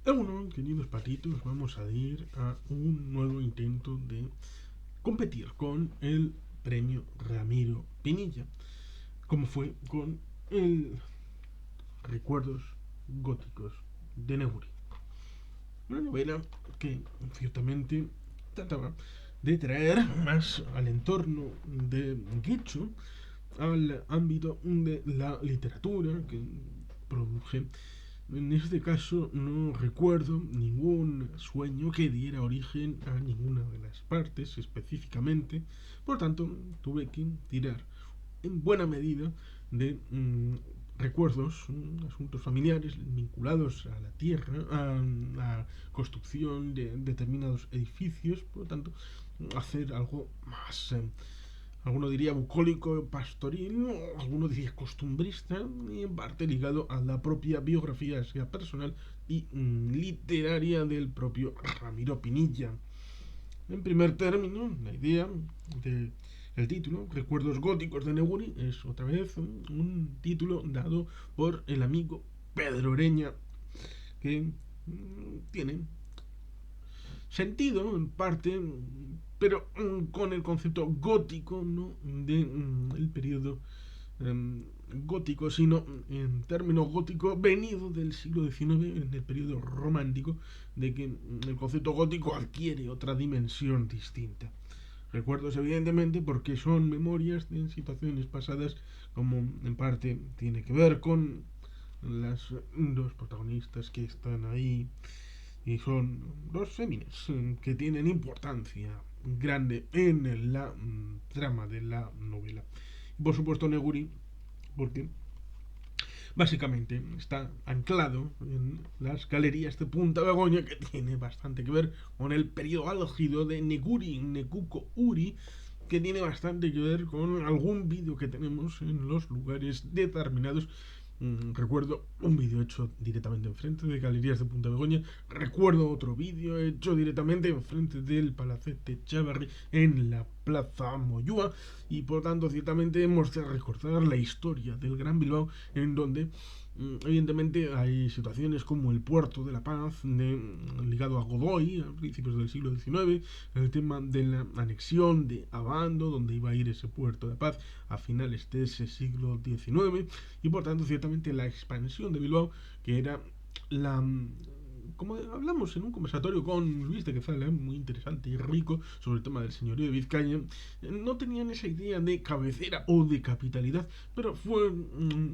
Bueno, queridos patitos, vamos a ir a un nuevo intento de competir con el premio Ramiro Pinilla, como fue con el Recuerdos Góticos de Neguri. Una novela que ciertamente trataba de traer más al entorno de Guecho, al ámbito de la literatura que produje. En este caso no recuerdo ningún sueño que diera origen a ninguna de las partes específicamente, por tanto tuve que tirar en buena medida de recuerdos, asuntos familiares vinculados a la tierra, a la construcción de determinados edificios, por lo tanto hacer algo más alguno diría bucólico, pastoril, alguno diría costumbrista, y en parte ligado a la propia biografía, sea personal y literaria del propio Ramiro Pinilla. En primer término, la idea del título, Recuerdos Góticos de Neguri, es otra vez un título dado por el amigo Pedro Oreña, que tiene sentido en parte, pero con el concepto gótico, no de el periodo gótico, sino en términos gótico venido del siglo XIX, en el periodo romántico, de que el concepto gótico adquiere otra dimensión distinta. Recuerdos, evidentemente, porque son memorias de situaciones pasadas, como en parte tiene que ver con las dos protagonistas que están ahí y son dos féminas que tienen importancia grande en la trama de la novela. Y por supuesto Neguri, porque básicamente está anclado en las galerías de Punta Begoña, que tiene bastante que ver con el periodo álgido de Neguri, Nekuko Uri, que tiene bastante que ver con algún vídeo que tenemos en los lugares determinados. Recuerdo un vídeo hecho directamente enfrente de Galerías de Punta Begoña. Recuerdo otro vídeo hecho directamente enfrente del Palacete Chavarri en la Plaza Moyúa. Y por tanto, ciertamente hemos de recordar la historia del Gran Bilbao, en donde evidentemente hay situaciones como el puerto de la Paz, ligado a Godoy a principios del siglo XIX, el tema de la anexión de Abando, donde iba a ir ese puerto de la Paz a finales de ese siglo XIX, y por tanto ciertamente la expansión de Bilbao, que era la como hablamos en un conversatorio con Luis de Quezala, muy interesante y rico, sobre el tema del señorío de Vizcaya, no tenían esa idea de cabecera o de capitalidad, pero fue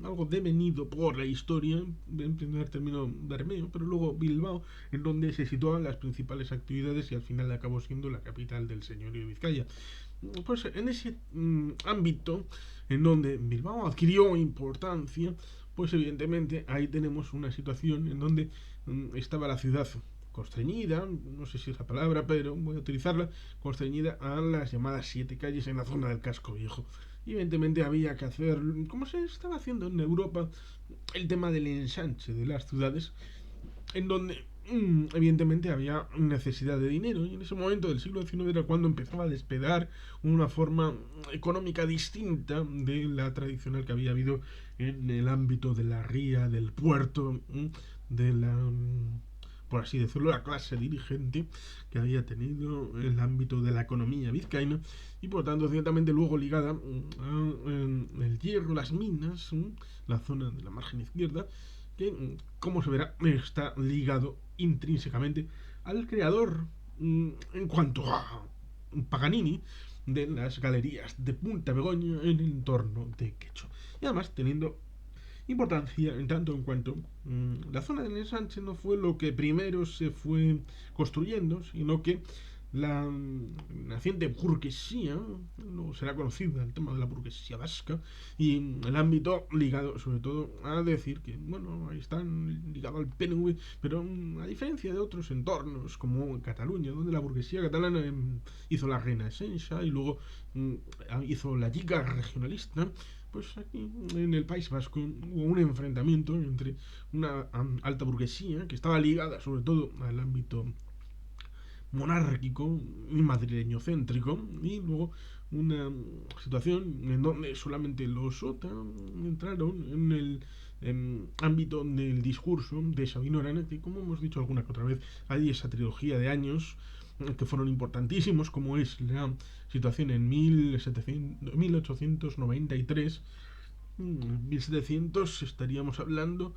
algo devenido por la historia, en primer término Bermeo, pero luego Bilbao, en donde se situaban las principales actividades y al final acabó siendo la capital del señorío de Vizcaya. Pues en ese ámbito en donde Bilbao adquirió importancia, pues evidentemente ahí tenemos una situación en donde estaba la ciudad constreñida, no sé si es la palabra, pero voy a utilizarla, constreñida a las llamadas siete calles en la zona del casco viejo. Y evidentemente había que hacer, como se estaba haciendo en Europa, el tema del ensanche de las ciudades, en donde evidentemente había necesidad de dinero, y en ese momento del siglo XIX era cuando empezaba a despegar una forma económica distinta de la tradicional que había habido en el ámbito de la ría, del puerto, de la por así decirlo, la clase dirigente que había tenido el ámbito de la economía vizcaína, y por tanto ciertamente luego ligada a el hierro, las minas, la zona de la margen izquierda, que, como se verá, está ligado intrínsecamente al creador en cuanto a Paganini de las galerías de Punta Begoña en el entorno de Quecho. Y además teniendo importancia en tanto en cuanto la zona del ensanche no fue lo que primero se fue construyendo, sino que la naciente burguesía, no será conocida el tema de la burguesía vasca, y el ámbito ligado sobre todo a decir que, bueno, ahí están ligados al PNV, pero a diferencia de otros entornos como Cataluña, donde la burguesía catalana hizo la Renaissance y luego hizo la Lliga regionalista, pues aquí en el País Vasco hubo un enfrentamiento entre una alta burguesía que estaba ligada sobre todo al ámbito monárquico y madrileño céntrico, y luego una situación en donde solamente los Sota entraron en el ámbito del discurso de Sabino Arana, que como hemos dicho alguna que otra vez, hay esa trilogía de años que fueron importantísimos, como es la situación en 1893. 1700 estaríamos hablando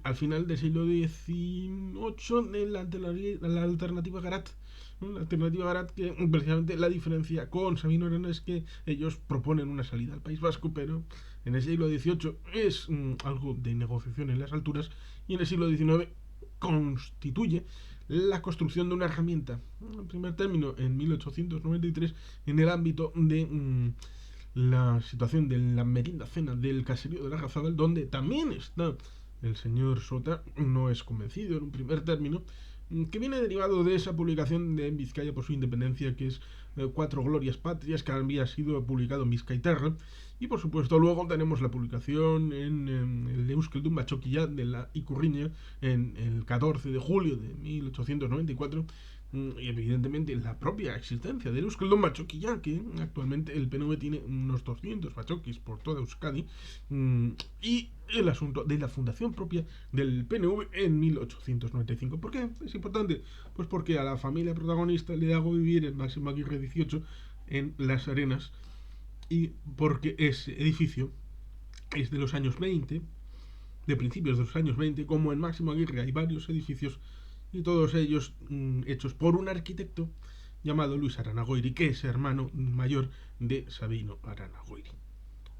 al final del siglo XVIII de la alternativa Garat. ¿No? La alternativa Garat, que precisamente la diferencia con Sabino Arana es que ellos proponen una salida al País Vasco, pero en el siglo XVIII es algo de negociación en las alturas, y en el siglo XIX constituye la construcción de una herramienta, en primer término en 1893, en el ámbito de la situación de la merienda cena del caserío de la Razabal, donde también está el señor Sota. No es convencido en un primer término, que viene derivado de esa publicación de Vizcaya por su independencia, que es Cuatro Glorias Patrias, que había sido publicado en Vizcayterra. Y por supuesto luego tenemos la publicación en el Euskeldun Bachoquilla de la Icurriña en el 14 de julio de 1894. Y evidentemente la propia existencia del Euskeldun Bachoquilla, que actualmente el PNV tiene unos 200 bachoquis por toda Euskadi, y el asunto de la fundación propia del PNV en 1895. ¿Por qué es importante? Pues porque a la familia protagonista le hago vivir en Máximo Aguirre 18 en Las Arenas, y porque ese edificio es de los años 20, de principios de los años 20, como en Máximo Aguirre hay varios edificios, y todos ellos hechos por un arquitecto llamado Luis Arana Goiri, que es hermano mayor de Sabino Arana Goiri.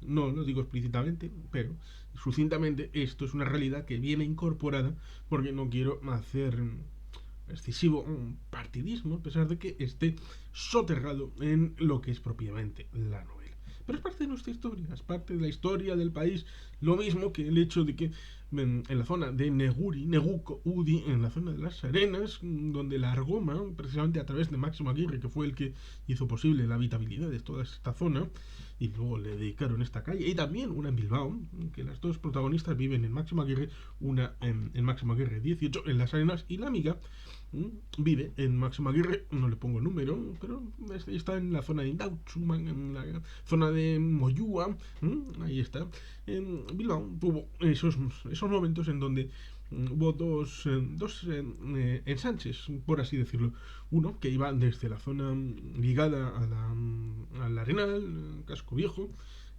No lo digo explícitamente, pero sucintamente esto es una realidad que viene incorporada, porque no quiero hacer excesivo partidismo, a pesar de que esté soterrado en lo que es propiamente la novela. Pero es parte de nuestra historia, es parte de la historia del país, lo mismo que el hecho de que en la zona de Neguri, Neguco, Udi, en la zona de las Arenas, donde la Argoma, precisamente a través de Máximo Aguirre, que fue el que hizo posible la habitabilidad de toda esta zona, y luego le dedicaron esta calle, y también una en Bilbao, que las dos protagonistas viven en Máximo Aguirre, una en Máximo Aguirre 18, en las Arenas, y la amiga vive en Máximo Aguirre, no le pongo número, pero está en la zona de Indautxuman, en la zona de Moyúa, ahí está. En Bilbao hubo esos momentos en donde hubo dos ensanches, por así decirlo. Uno que iba desde la zona ligada al Arenal, Casco Viejo,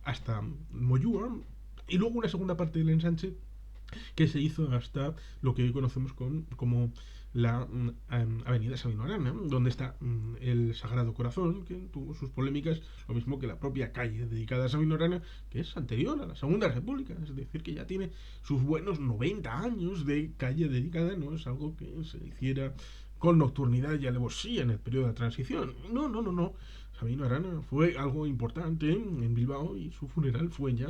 hasta Moyúa, y luego una segunda parte del ensanche que se hizo hasta lo que hoy conocemos como la avenida Sabino Arana, donde está el Sagrado Corazón, que tuvo sus polémicas, lo mismo que la propia calle dedicada a Sabino Arana, que es anterior a la Segunda República, es decir, que ya tiene sus buenos 90 años de calle dedicada, no es algo que se hiciera con nocturnidad y alevosía en el periodo de transición. No. Sabino Arana fue algo importante en Bilbao, y su funeral fue ya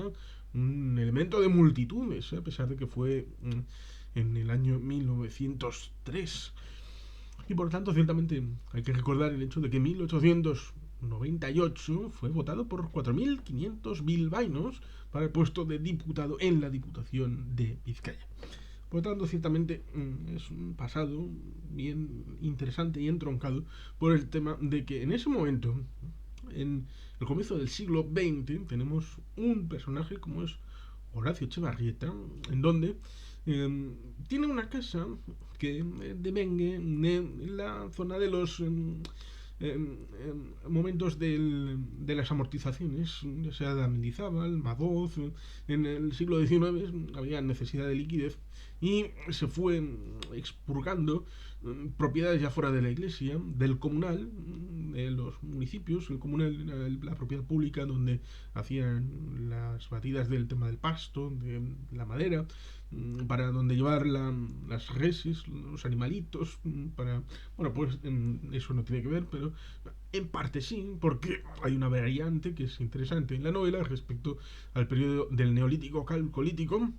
un elemento de multitudes, a pesar de que fue en el año 1903. Y por tanto, ciertamente hay que recordar el hecho de que en 1898 fue votado por 4.500 bilbaínos para el puesto de diputado en la Diputación de Vizcaya. Por lo tanto, ciertamente es un pasado bien interesante y entroncado por el tema de que en ese momento, en el comienzo del siglo XX, tenemos un personaje como es Horacio Echevarrieta, en donde tiene una casa que devengue en la zona de los momentos de las amortizaciones, ya sea de Mendizábal, Madoz. En el siglo XIX había necesidad de liquidez y se fue expurgando propiedades ya fuera de la iglesia, del comunal, de los municipios. El comunal era la propiedad pública donde hacían las batidas del tema del pasto, de la madera, para donde llevar las reses, los animalitos, para... Bueno, pues eso no tiene que ver, pero en parte sí, porque hay una variante que es interesante en la novela respecto al periodo del Neolítico Calcolítico.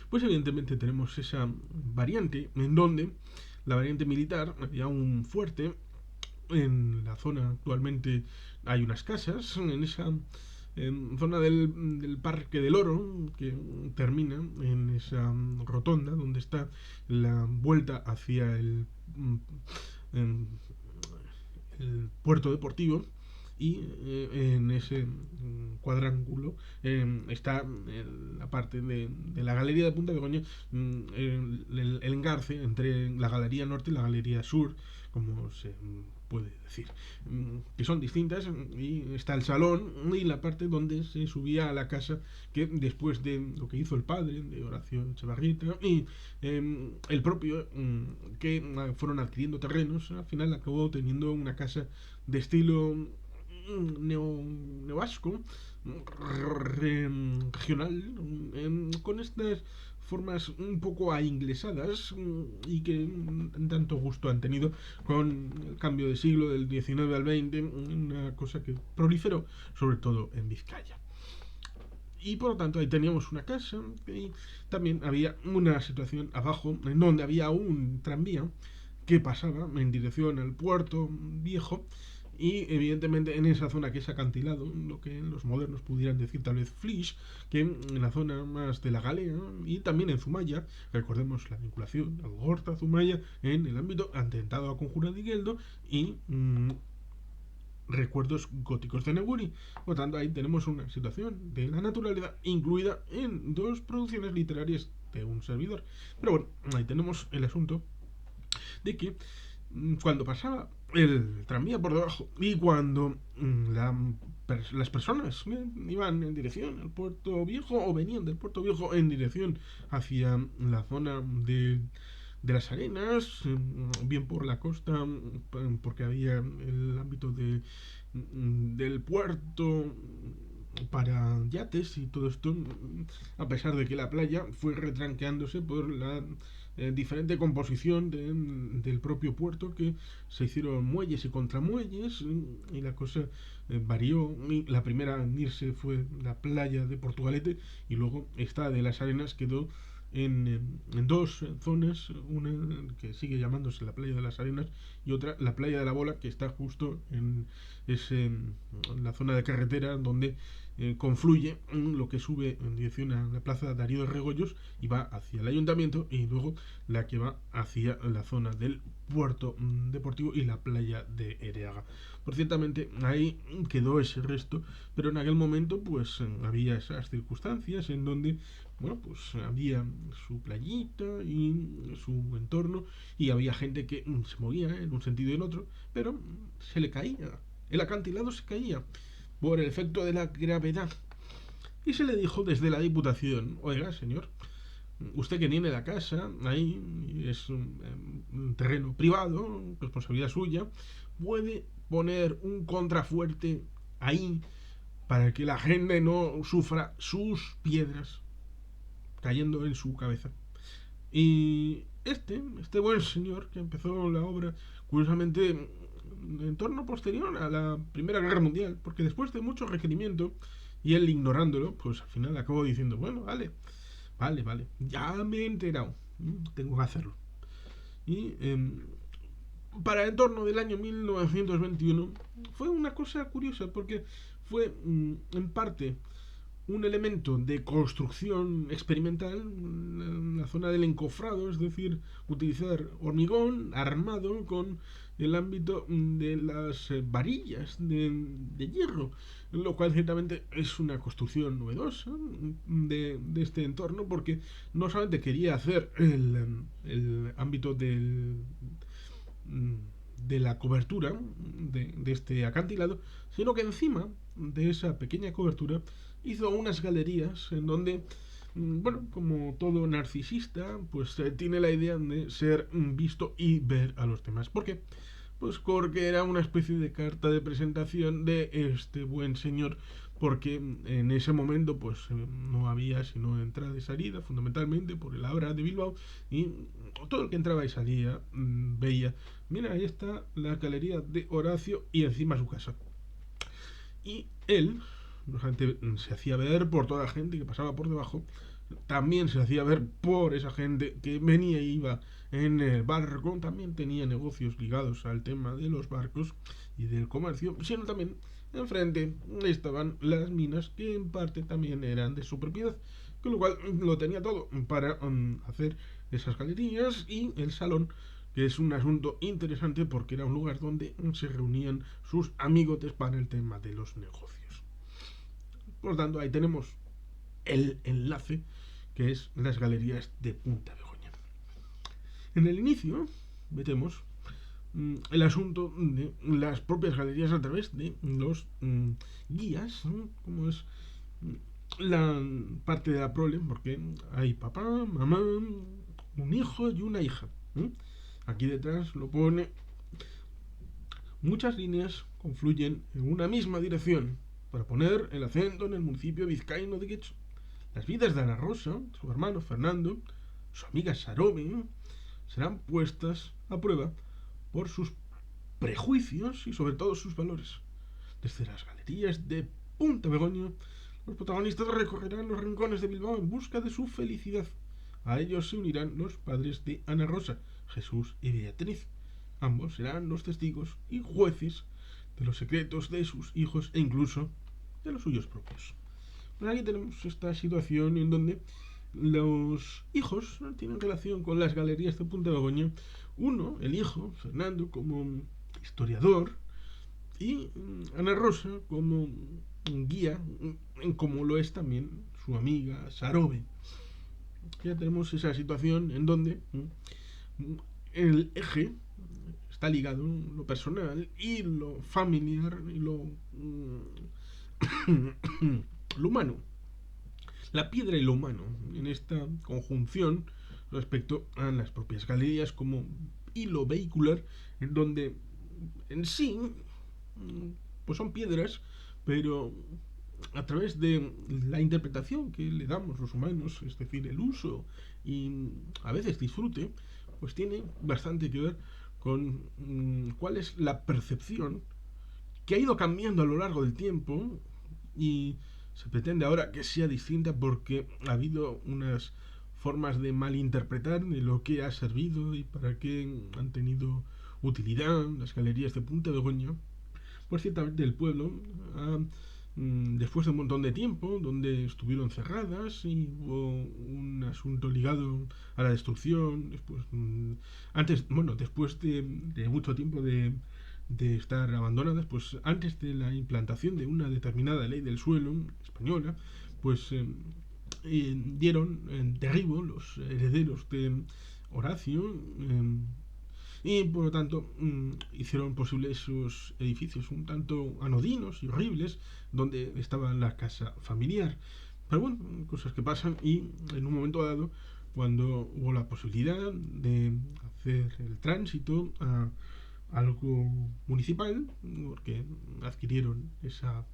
Pues evidentemente tenemos esa variante en donde la variante militar, había un fuerte en la zona. Actualmente hay unas casas en esa zona del Parque del Oro, que termina en esa rotonda donde está la vuelta hacia el puerto deportivo, y en ese cuadrángulo está la parte de la galería de Punta Begoña, el engarce entre la galería norte y la galería sur, como se puede decir, que son distintas, y está el salón y la parte donde se subía a la casa, que después de lo que hizo el padre de Horacio Echevarrieta y el propio, que fueron adquiriendo terrenos, al final acabó teniendo una casa de estilo neovasco, regional, con estas formas un poco ainglesadas, y que tanto gusto han tenido con el cambio de siglo del 19 al 20, una cosa que proliferó sobre todo en Vizcaya. Y por lo tanto ahí teníamos una casa, y también había una situación abajo en donde había un tranvía que pasaba en dirección al puerto viejo, y evidentemente en esa zona que es acantilado, lo que los modernos pudieran decir tal vez Flix, que en la zona más de la Galea y también en Zumaya, recordemos la vinculación Algorta-Zumaya en el ámbito atentado a Conjura de Gueldo y recuerdos góticos de Neguri. Por lo tanto, ahí tenemos una situación de la naturaleza incluida en dos producciones literarias de un servidor. Pero bueno, ahí tenemos el asunto de que cuando pasaba el tranvía por debajo y cuando las personas iban en dirección al puerto viejo o venían del puerto viejo en dirección hacia la zona de las arenas, bien por la costa, porque había el ámbito del puerto para yates y todo esto, a pesar de que la playa fue retranqueándose por la diferente composición del propio puerto, que se hicieron muelles y contramuelles, y la cosa varió. Y la primera en irse fue la playa de Portugalete, y luego esta de las Arenas quedó en dos zonas, una que sigue llamándose la playa de las Arenas y otra la playa de la Bola, que está justo en la zona de carretera donde confluye lo que sube en dirección a la plaza Darío de Regoyos y va hacia el ayuntamiento, y luego la que va hacia la zona del puerto deportivo y la playa de Ereaga. Por ciertamente ahí quedó ese resto, pero en aquel momento pues había esas circunstancias en donde, bueno, pues había su playita y su entorno, y había gente que se movía en un sentido y en otro, pero se le caía, el acantilado se caía por el efecto de la gravedad. Y se le dijo desde la Diputación: oiga, señor, usted que tiene la casa ahí, es un terreno privado, responsabilidad suya, puede poner un contrafuerte ahí para que la gente no sufra sus piedras cayendo en su cabeza. Y este buen señor que empezó la obra, curiosamente, en torno posterior a la Primera Guerra Mundial, porque después de mucho requerimiento y él ignorándolo, pues al final acabó diciendo: bueno, vale, ya me he enterado, tengo que hacerlo. Y para el torno del año 1921 fue una cosa curiosa, porque fue en parte un elemento de construcción experimental en la zona del encofrado, es decir, utilizar hormigón armado con el ámbito de las varillas de hierro, lo cual ciertamente es una construcción novedosa de este entorno, porque no solamente quería hacer el ámbito de la cobertura de este acantilado, sino que encima de esa pequeña cobertura hizo unas galerías en donde, bueno, como todo narcisista, pues tiene la idea de ser visto y ver a los demás. ¿Por qué? Pues porque era una especie de carta de presentación de este buen señor, porque en ese momento pues no había sino entrada y salida, fundamentalmente por el Abra de Bilbao, y todo el que entraba y salía veía: mira, ahí está la galería de Horacio y encima su casa. Y él no solamente se hacía ver por toda la gente que pasaba por debajo, también se hacía ver por esa gente que venía y iba en el barco, también tenía negocios ligados al tema de los barcos y del comercio, sino también enfrente estaban las minas, que en parte también eran de su propiedad, con lo cual lo tenía todo para hacer esas galerías y el salón, que es un asunto interesante porque era un lugar donde se reunían sus amigotes para el tema de los negocios. Por lo tanto, ahí tenemos el enlace, que es las galerías de Punta Begoña. En el inicio metemos el asunto de las propias galerías a través de los guías, ¿no? Como es la parte de la prole, porque hay papá, mamá, un hijo y una hija. Aquí detrás lo pone. Muchas líneas confluyen en una misma dirección para poner el acento en el municipio vizcaíno de Guecho. Las vidas de Ana Rosa, su hermano Fernando, su amiga Sarobe, serán puestas a prueba por sus prejuicios y sobre todo sus valores. Desde las galerías de Punta Begoña, los protagonistas recorrerán los rincones de Bilbao en busca de su felicidad. A ellos se unirán los padres de Ana Rosa, Jesús y Beatriz. Ambos serán los testigos y jueces de los secretos de sus hijos e incluso de los suyos propios. Pues aquí tenemos esta situación en donde los hijos tienen relación con las galerías de Punta Begoña. Uno, el hijo, Fernando, como historiador, y Ana Rosa como guía, como lo es también su amiga Sarobe. Ya tenemos esa situación en donde el eje está ligado lo personal y lo familiar y lo humano. La piedra y lo humano en esta conjunción respecto a las propias galerías como hilo vehicular, en donde en sí pues son piedras, pero a través de la interpretación que le damos los humanos, es decir, el uso y a veces disfrute, pues tiene bastante que ver con cuál es la percepción que ha ido cambiando a lo largo del tiempo y se pretende ahora que sea distinta porque ha habido unas formas de malinterpretar de lo que ha servido y para qué han tenido utilidad las galerías de Punta Begoña. Pues ciertamente el pueblo después de un montón de tiempo donde estuvieron cerradas y hubo un asunto ligado a la destrucción después de mucho tiempo de estar abandonadas, pues antes de la implantación de una determinada ley del suelo española, pues dieron en derribo los herederos de Horacio y por lo tanto hicieron posible esos edificios un tanto anodinos y horribles donde estaba la casa familiar. Pero bueno, cosas que pasan y en un momento dado, cuando hubo la posibilidad de hacer el tránsito a algo municipal, porque adquirieron esa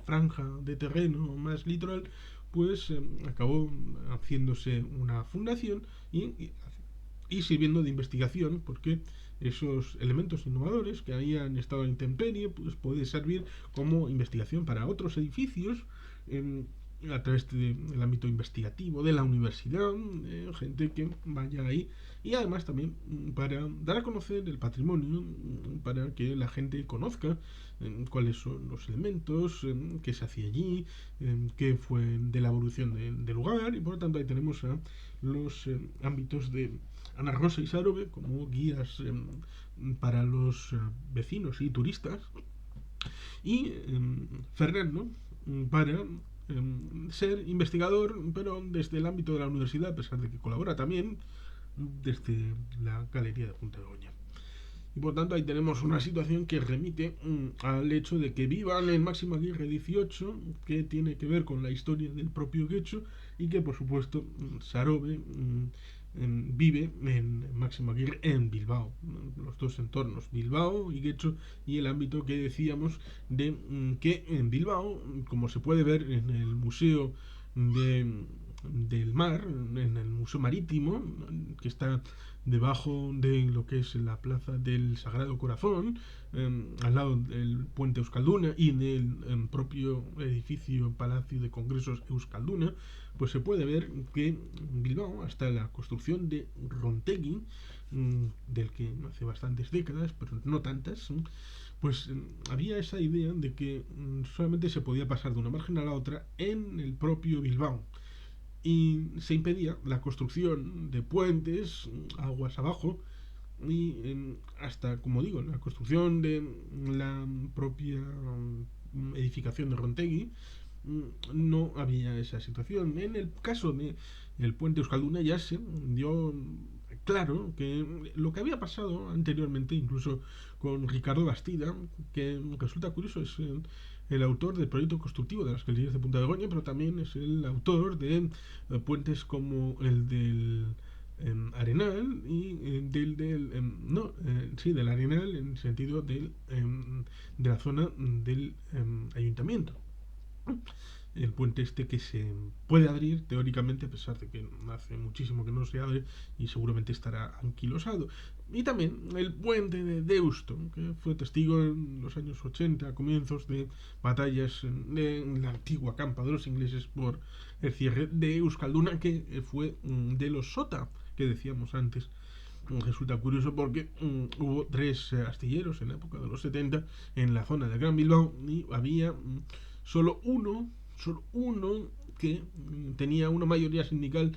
franja de terreno más litoral, pues acabó haciéndose una fundación y sirviendo de investigación, porque esos elementos innovadores que habían estado en intemperie pues puede servir como investigación para otros edificios a través del ámbito investigativo de la universidad, gente que vaya ahí, y además también para dar a conocer el patrimonio, para que la gente conozca cuáles son los elementos, qué se hacía allí, qué fue de la evolución del lugar, y por lo tanto ahí tenemos a los ámbitos de Ana Rosa y Sarobe como guías para los vecinos y turistas, y Fernando para ser investigador, pero desde el ámbito de la universidad, a pesar de que colabora también desde la Galería de Punta Begoña. Y por tanto ahí tenemos una situación que remite al hecho de que vivan en Máximo Aguirre 18, que tiene que ver con la historia del propio Guecho, y que por supuesto Sarobe vive en Máximo Aguirre en Bilbao, los dos entornos, Bilbao y Guecho, y el ámbito que decíamos de que en Bilbao, como se puede ver en el Museo del Mar, en el Museo Marítimo, que está debajo de lo que es la Plaza del Sagrado Corazón, al lado del Puente Euskalduna y del propio edificio Palacio de Congresos Euskalduna, pues se puede ver que en Bilbao, hasta la construcción de Rontegui, del que hace bastantes décadas, pero no tantas, pues había esa idea de que solamente se podía pasar de una margen a la otra en el propio Bilbao, y se impedía la construcción de puentes aguas abajo y hasta, como digo, la construcción de la propia edificación de Rontegui, no había esa situación. En el caso de el puente Euskalduna ya se dio claro que lo que había pasado anteriormente, incluso con Ricardo Bastida, que resulta curioso, es el autor del proyecto constructivo de las galerías de Punta de Begoña, pero también es el autor de puentes como el del Arenal y no, sí, del Arenal en sentido de la zona del ayuntamiento. El puente este que se puede abrir teóricamente, a pesar de que hace muchísimo que no se abre y seguramente estará anquilosado. Y también el puente de Deusto, que fue testigo en los años 80, comienzos de batallas de la antigua campa de los ingleses por el cierre de Euskalduna, que fue de los Sota, que decíamos antes. Resulta curioso porque hubo 3 astilleros en la época de los 70 en la zona del Gran Bilbao y había solo uno que tenía una mayoría sindical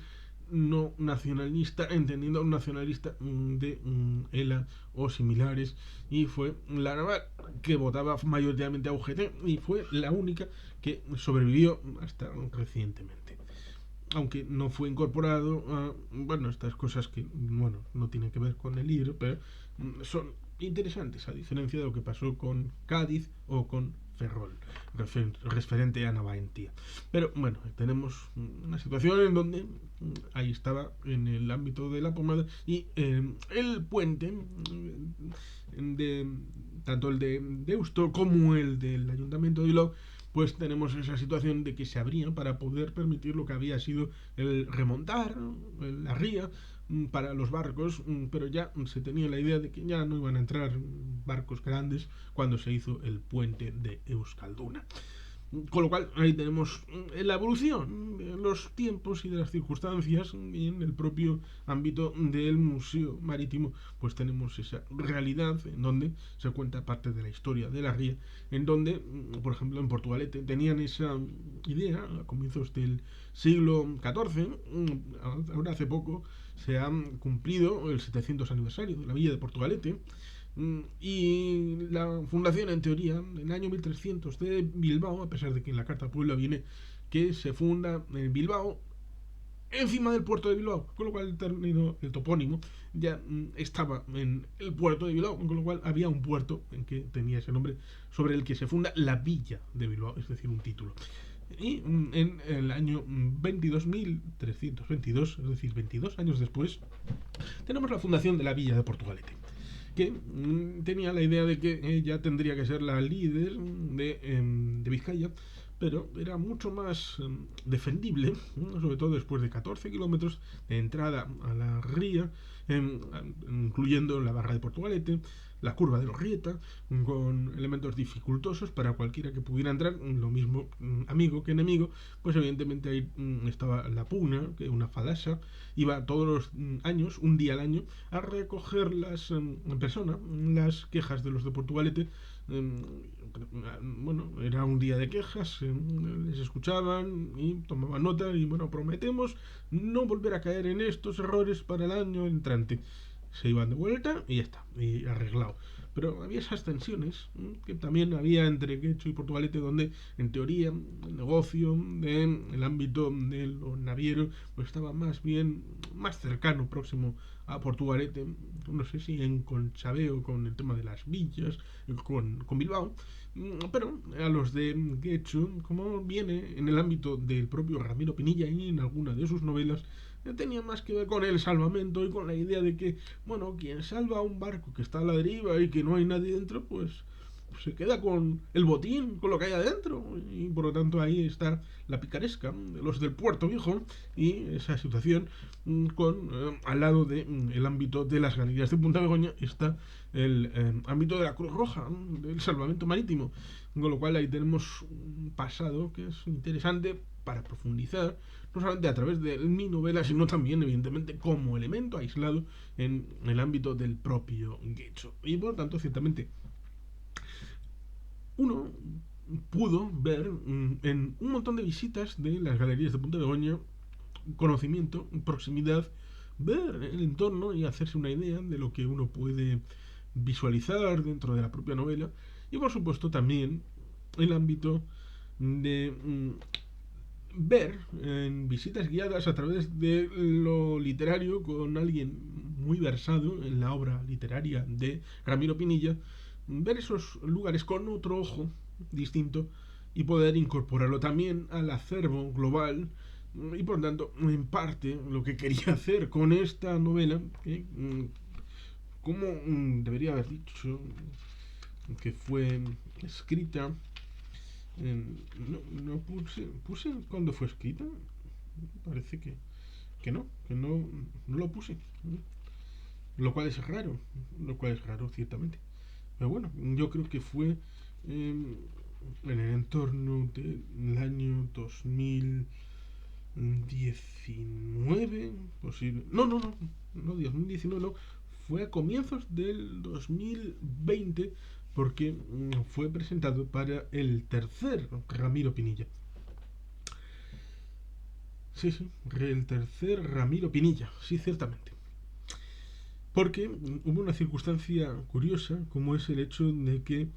no nacionalista, entendiendo un nacionalista de ELA o similares, y fue la naval, que votaba mayoritariamente a UGT, y fue la única que sobrevivió hasta recientemente, aunque no fue incorporado a, bueno, estas cosas que, bueno, no tienen que ver con el libro, pero son interesantes, a diferencia de lo que pasó con Cádiz o con Ferrol, referente a Navaentía. Pero bueno, tenemos una situación en donde ahí estaba en el ámbito de la pomada, y el puente de tanto el de Deusto como el del Ayuntamiento de Bilbao, pues tenemos esa situación de que se abrían para poder permitir lo que había sido el remontar la ría para los barcos, pero ya se tenía la idea de que ya no iban a entrar barcos grandes cuando se hizo el puente de Euskalduna. Con lo cual ahí tenemos la evolución de los tiempos y de las circunstancias, y en el propio ámbito del Museo Marítimo pues tenemos esa realidad en donde se cuenta parte de la historia de la ría, en donde, por ejemplo, en Portugalete tenían esa idea a comienzos del siglo XIV. Ahora hace poco se ha cumplido el 700 aniversario de la villa de Portugalete, y la fundación, en teoría, en el año 1300 de Bilbao, a pesar de que en la Carta Puebla viene que se funda en Bilbao, encima del puerto de Bilbao, con lo cual el topónimo ya estaba en el puerto de Bilbao, con lo cual había un puerto en que tenía ese nombre, sobre el que se funda la villa de Bilbao, es decir, un título. Y en el año 22.322, es decir, 22 años después, tenemos la fundación de la villa de Portugalete, que tenía la idea de que ella tendría que ser la líder de Vizcaya, pero era mucho más defendible, sobre todo después de 14 kilómetros de entrada a la ría, incluyendo la barra de Portugalete, la curva de Lorrieta, con elementos dificultosos para cualquiera que pudiera entrar, lo mismo amigo que enemigo. Pues evidentemente ahí estaba la Puna, que es una falasa, iba todos los años, un día al año, a recoger en persona las quejas de los de Portugalete. Bueno, era un día de quejas, les escuchaban y tomaban nota, y bueno, prometemos no volver a caer en estos errores para el año entrante. Se iban de vuelta y ya está, y arreglado. Pero había esas tensiones que también había entre Guecho y Portugalete, donde en teoría el negocio el ámbito de los navieros pues estaba más bien más cercano, próximo a Portugalete, no sé si en conchabeo con el tema de las villas, con Bilbao, pero a los de Guecho, como viene en el ámbito del propio Ramiro Pinilla y en alguna de sus novelas, tenía más que ver con el salvamento y con la idea de que, bueno, quien salva a un barco que está a la deriva y que no hay nadie dentro, pues se queda con el botín, con lo que hay adentro, y por lo tanto ahí está la picaresca de los del Puerto Viejo y esa situación con al lado del ámbito de las galerías de Punta Begoña está el ámbito de la Cruz Roja, del salvamento marítimo, con lo cual ahí tenemos un pasado que es interesante para profundizar, no solamente a través de mi novela, sino también, evidentemente, como elemento aislado en el ámbito del propio Guecho. Y por lo tanto, ciertamente, uno pudo ver en un montón de visitas de las galerías de Punta Begoña conocimiento, proximidad ver el entorno y hacerse una idea de lo que uno puede visualizar dentro de la propia novela. Y por supuesto también el ámbito de ver en visitas guiadas a través de lo literario con alguien muy versado en la obra literaria de Ramiro Pinilla, ver esos lugares con otro ojo distinto y poder incorporarlo también al acervo global. Y por tanto, en parte, lo que quería hacer con esta novela, como debería haber dicho, que fue escrita, no puse cuándo fue escrita, parece que no lo puse, lo cual es raro ciertamente. Pero bueno, yo creo que fue en el entorno del año 2019, posible. No, 2019 no. Fue a comienzos del 2020 porque fue presentado para el tercer Ramiro Pinilla. Sí, el tercer Ramiro Pinilla, sí, ciertamente. Porque hubo una circunstancia curiosa, como es el hecho de que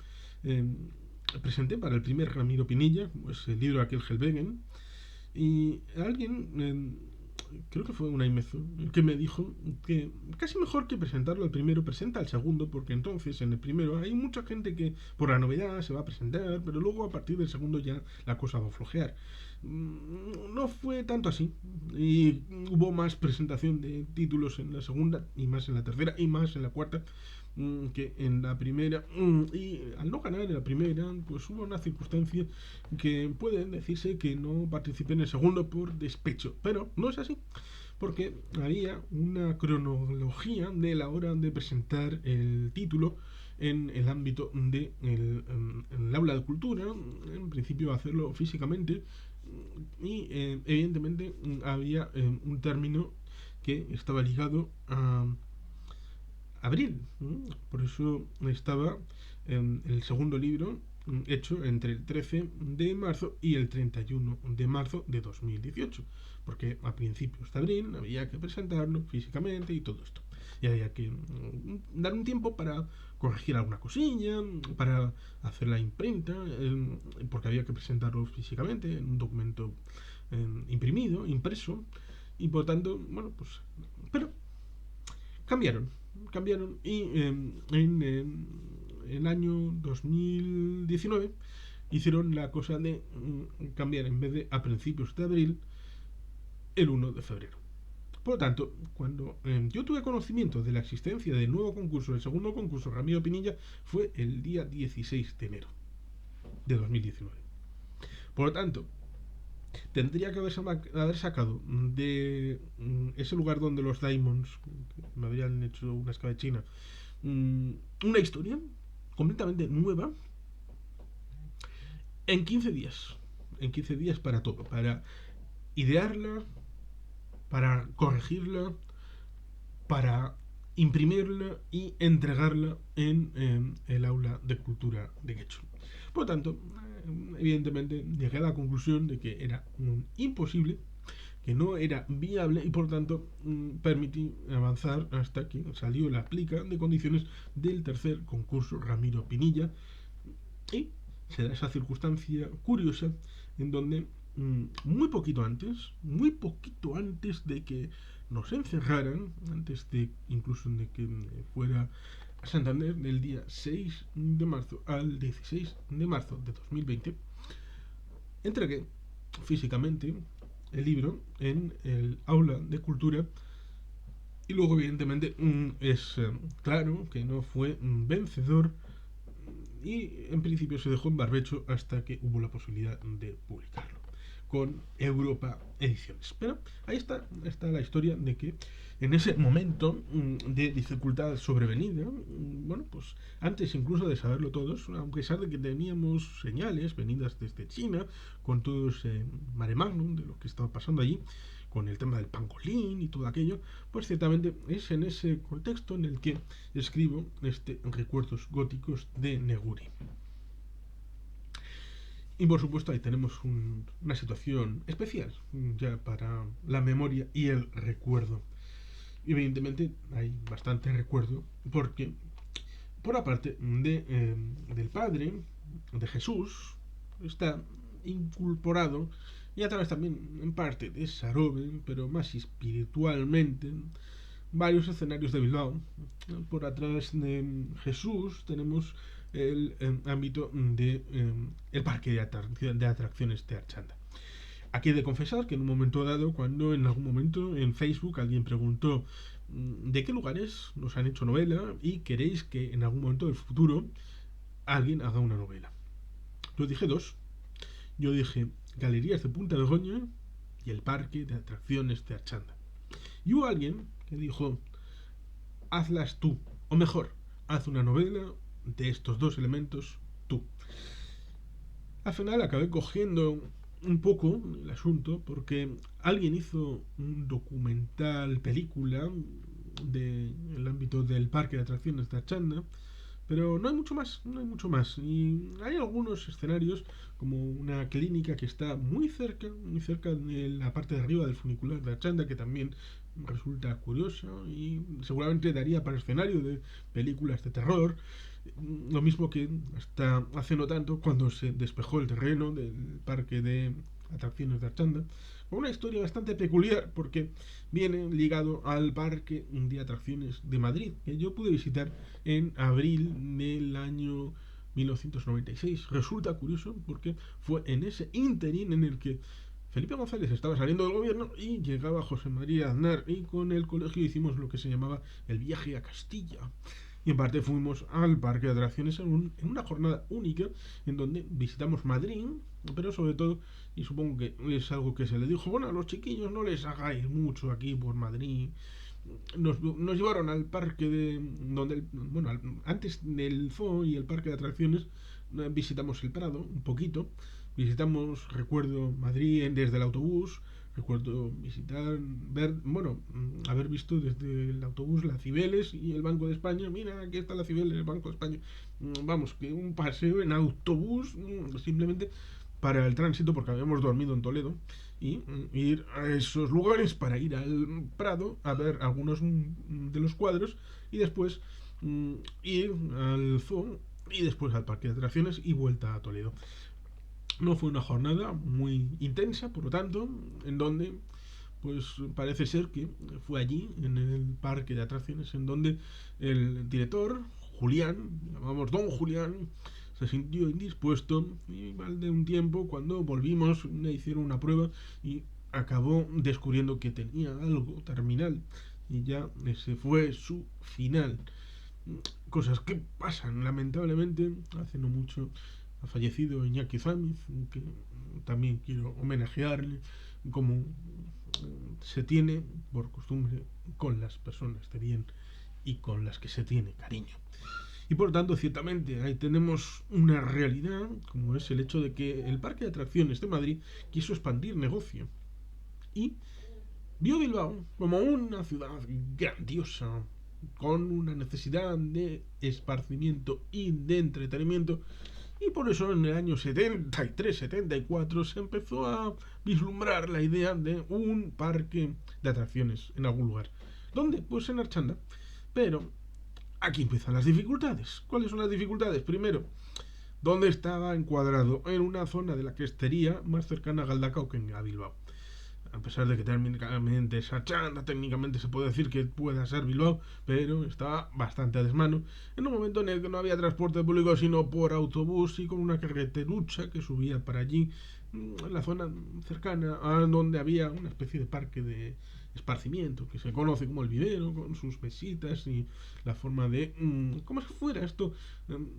eh, presenté para el primer Ramiro Pinilla, pues el libro aquel Helvegen, y alguien, creo que fue una IMEZO, que me dijo que casi mejor que presentarlo al primero, presenta al segundo, porque entonces en el primero hay mucha gente que por la novedad se va a presentar, pero luego a partir del segundo ya la cosa va a flojear. No fue tanto así, y hubo más presentación de títulos en la segunda, y más en la tercera, y más en la cuarta, que en la primera. Y al no ganar en la primera, pues hubo una circunstancia que puede decirse que no participé en el segundo por despecho, pero no es así, porque había una cronología de la hora de presentar el título en el ámbito de el aula de cultura, en principio hacerlo físicamente, y evidentemente había un término que estaba ligado a abril. Por eso estaba el segundo libro hecho entre el 13 de marzo y el 31 de marzo de 2018. Porque a principios de abril había que presentarlo físicamente y todo esto. Y había que dar un tiempo para corregir alguna cosilla, para hacer la imprenta, porque había que presentarlo físicamente en un documento imprimido, impreso. Y por tanto, bueno, pues. Pero cambiaron y en el año 2019 hicieron la cosa de cambiar, en vez de a principios de abril, el 1 de febrero. Por lo tanto, cuando yo tuve conocimiento de la existencia del nuevo concurso, el segundo concurso Ramiro Pinilla, fue el día 16 de enero de 2019. Por lo tanto, tendría que haber sacado de ese lugar donde los Diamonds me habían hecho una escabechina, una historia completamente nueva en 15 días. En 15 días para todo. Para idearla, para corregirla, para imprimirla y entregarla en el aula de cultura de Quechua. Por lo tanto, evidentemente llegué a la conclusión de que era imposible, que no era viable y por tanto permití avanzar hasta que salió la plica de condiciones del tercer concurso Ramiro Pinilla y se da esa circunstancia curiosa en donde muy poquito antes de que nos encerraran, antes de incluso de que fuera a Santander del día 6 de marzo al 16 de marzo de 2020, entregué físicamente el libro en el aula de cultura y luego evidentemente es claro que no fue vencedor y en principio se dejó en barbecho hasta que hubo la posibilidad de publicarlo con Europa Ediciones. Pero ahí está la historia de que en ese momento de dificultad sobrevenida, bueno, pues antes incluso de saberlo todos, a pesar de que teníamos señales venidas desde China, con todo ese mare magnum de lo que estaba pasando allí, con el tema del pangolín y todo aquello, pues ciertamente es en ese contexto en el que escribo Recuerdos Góticos de Neguri. Y por supuesto ahí tenemos una situación especial ya para la memoria y el recuerdo. Evidentemente hay bastante recuerdo porque por la parte del Padre, de Jesús, está incorporado y a través también en parte de Sarobe, pero más espiritualmente, varios escenarios de Bilbao. Por atrás de Jesús tenemos el ámbito de el parque de atracciones de Archanda. Aquí he de confesar que en un momento dado, cuando en algún momento en Facebook alguien preguntó de qué lugares nos han hecho novela y queréis que en algún momento del futuro alguien haga una novela. Yo dije dos. Yo dije Galerías de Punta de Goña y el Parque de Atracciones de Archanda. Y hubo alguien que dijo, hazlas tú, o mejor, haz una novela de estos dos elementos tú. Al final acabé cogiendo un poco el asunto porque alguien hizo un documental película del ámbito del parque de atracciones de Archanda, pero no hay mucho más, no hay mucho más. Y hay algunos escenarios, como una clínica que está muy cerca de la parte de arriba del funicular de Archanda, que también resulta curiosa y seguramente daría para escenario de películas de terror. Lo mismo que hasta hace no tanto, cuando se despejó el terreno del parque de atracciones de Archanda, con una historia bastante peculiar porque viene ligado al parque de atracciones de Madrid, que yo pude visitar en abril del año 1996. Resulta curioso porque fue en ese interín en el que Felipe González estaba saliendo del gobierno y llegaba José María Aznar, y con el colegio hicimos lo que se llamaba el viaje a Castilla. Y en parte fuimos al parque de atracciones en una jornada única en donde visitamos Madrid, pero sobre todo, y supongo que es algo que se le dijo, bueno, a los chiquillos no les hagáis mucho aquí por Madrid. Nos llevaron al parque de donde bueno, antes del zoo y el parque de atracciones visitamos el Prado un poquito, visitamos, recuerdo, Madrid desde el autobús. Recuerdo visitar, ver, bueno, haber visto desde el autobús la Cibeles y el Banco de España. Mira, aquí está la Cibeles, el Banco de España. Vamos, que un paseo en autobús simplemente para el tránsito, porque habíamos dormido en Toledo, y ir a esos lugares para ir al Prado a ver algunos de los cuadros y después ir al zoo y después al parque de atracciones y vuelta a Toledo. No fue una jornada muy intensa, por lo tanto, en donde pues parece ser que fue allí, en el parque de atracciones, en donde el director, Julián, llamamos Don Julián, se sintió indispuesto y al de un tiempo, cuando volvimos, le hicieron una prueba y acabó descubriendo que tenía algo terminal y ya ese fue su final. Cosas que pasan, lamentablemente. Hace no mucho ha fallecido Iñaki Zamiz, que también quiero homenajearle como se tiene por costumbre con las personas de bien y con las que se tiene cariño. Y por tanto, ciertamente, ahí tenemos una realidad, como es el hecho de que el Parque de Atracciones de Madrid quiso expandir negocio y vio Bilbao como una ciudad grandiosa, con una necesidad de esparcimiento y de entretenimiento, y por eso en el año 73-74 se empezó a vislumbrar la idea de un parque de atracciones en algún lugar. ¿Dónde? Pues en Archanda. Pero aquí empiezan las dificultades. ¿Cuáles son las dificultades? Primero, ¿dónde estaba encuadrado? En una zona de la crestería más cercana a Galdacao que a Bilbao. A pesar de que técnicamente es Archanda, técnicamente se puede decir que pueda ser Bilbao, pero estaba bastante a desmano, en un momento en el que no había transporte público sino por autobús y con una carreterucha que subía para allí, en la zona cercana a donde había una especie de parque de esparcimiento que se conoce como el vivero, con sus mesitas y la forma de como si fuera esto,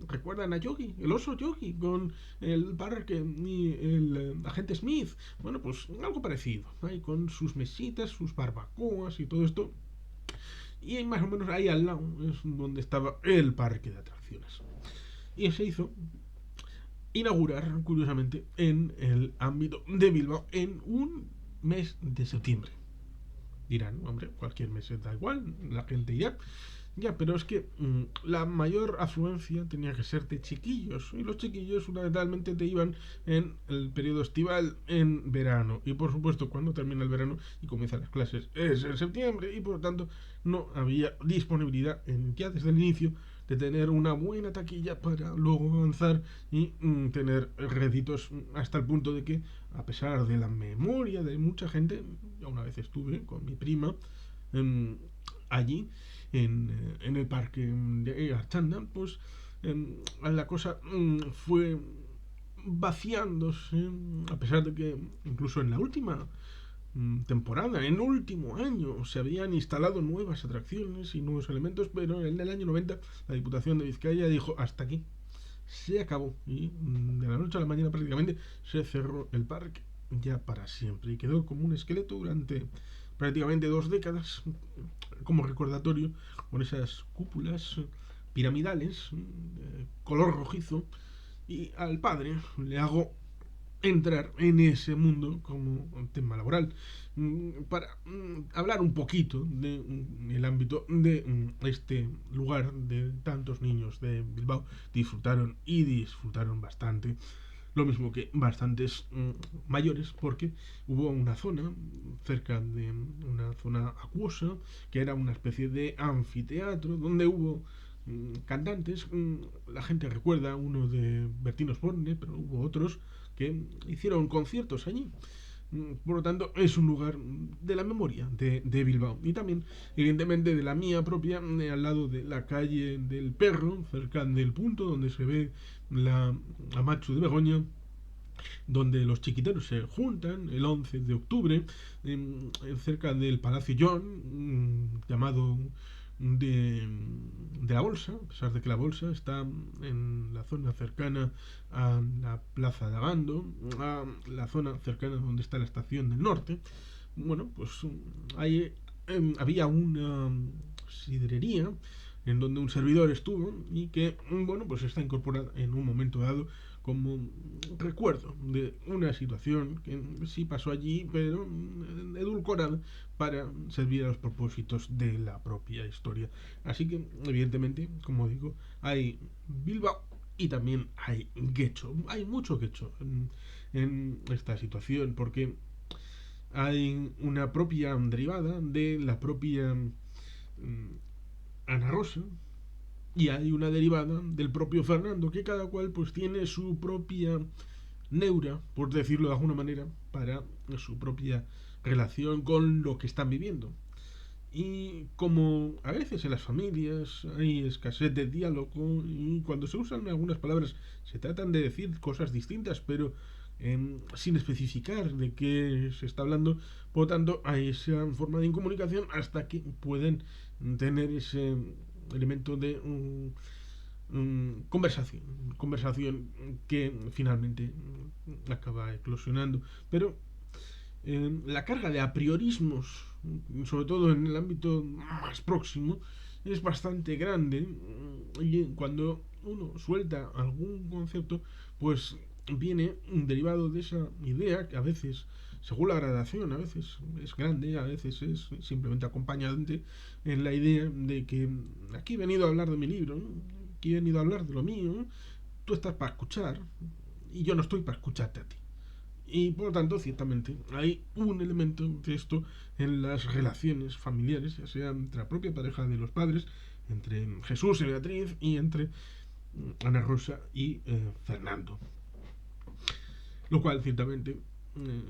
recuerdan a Yogi, el oso Yogi, con el parque y el agente Smith. Bueno, pues algo parecido, ¿eh? Con sus mesitas, sus barbacoas y todo esto. Y más o menos ahí al lado es donde estaba el parque de atracciones. Y se hizo inaugurar, curiosamente, en el ámbito de Bilbao en un mes de septiembre. Dirán, hombre, cualquier mes da igual, la gente irá. Ya, pero es que la mayor afluencia tenía que ser de chiquillos. Y los chiquillos fundamentalmente te iban en el periodo estival, en verano. Y por supuesto, cuando termina el verano y comienzan las clases es en septiembre. Y por lo tanto, no había disponibilidad ya desde el inicio de tener una buena taquilla para luego avanzar y tener réditos hasta el punto de que, a pesar de la memoria de mucha gente, yo una vez estuve con mi prima em, allí en el parque de Archanda, pues la cosa fue vaciándose, a pesar de que incluso en la última temporada, en el último año, se habían instalado nuevas atracciones y nuevos elementos, pero en el año 90 la Diputación de Vizcaya dijo hasta aquí, se acabó y de la noche a la mañana prácticamente se cerró el parque ya para siempre y quedó como un esqueleto durante prácticamente 2 décadas como recordatorio con esas cúpulas piramidales color rojizo y al padre le hago entrar en ese mundo como tema laboral para hablar un poquito del ámbito de este lugar de tantos niños de Bilbao disfrutaron bastante, lo mismo que bastantes mayores, porque hubo una zona cerca de una zona acuosa que era una especie de anfiteatro donde hubo cantantes. La gente recuerda uno de Bertino Osborne, pero hubo otros que hicieron conciertos allí. Por lo tanto, es un lugar de la memoria de Bilbao. Y también, evidentemente, de la mía propia, al lado de la calle del Perro, cerca del punto donde se ve la Amachu de Begoña, donde los chiquiteros se juntan el 11 de octubre, cerca del Palacio John, llamado de, de la Bolsa, a pesar de que la Bolsa está en la zona cercana a la Plaza de Abando, a la zona cercana donde está la Estación del Norte. Bueno, pues ahí había una sidrería en donde un servidor estuvo y que, bueno, pues está incorporada en un momento dado como recuerdo de una situación que sí pasó allí, pero edulcorada para servir a los propósitos de la propia historia. Así que, evidentemente, como digo, hay Bilbao y también hay Guecho. Hay mucho Guecho en esta situación porque hay una propia derivada de la propia Ana Rosa, y hay una derivada del propio Fernando, que cada cual pues tiene su propia neura, por decirlo de alguna manera, para su propia relación con lo que están viviendo. Y como a veces en las familias hay escasez de diálogo y cuando se usan algunas palabras se tratan de decir cosas distintas, pero sin especificar de qué se está hablando, por lo tanto hay esa forma de incomunicación hasta que pueden tener ese elemento de conversación que finalmente acaba eclosionando. Pero la carga de apriorismos, sobre todo en el ámbito más próximo, es bastante grande y cuando uno suelta algún concepto, pues viene derivado de esa idea que a veces, según la gradación, a veces es grande, a veces es simplemente acompañante en la idea de que aquí he venido a hablar de mi libro, ¿no? Aquí he venido a hablar de lo mío, tú estás para escuchar y yo no estoy para escucharte a ti. Y por lo tanto, ciertamente, hay un elemento de esto en las relaciones familiares, ya sea entre la propia pareja de los padres, entre Jesús y Beatriz y entre Ana Rosa y Fernando. Lo cual, ciertamente,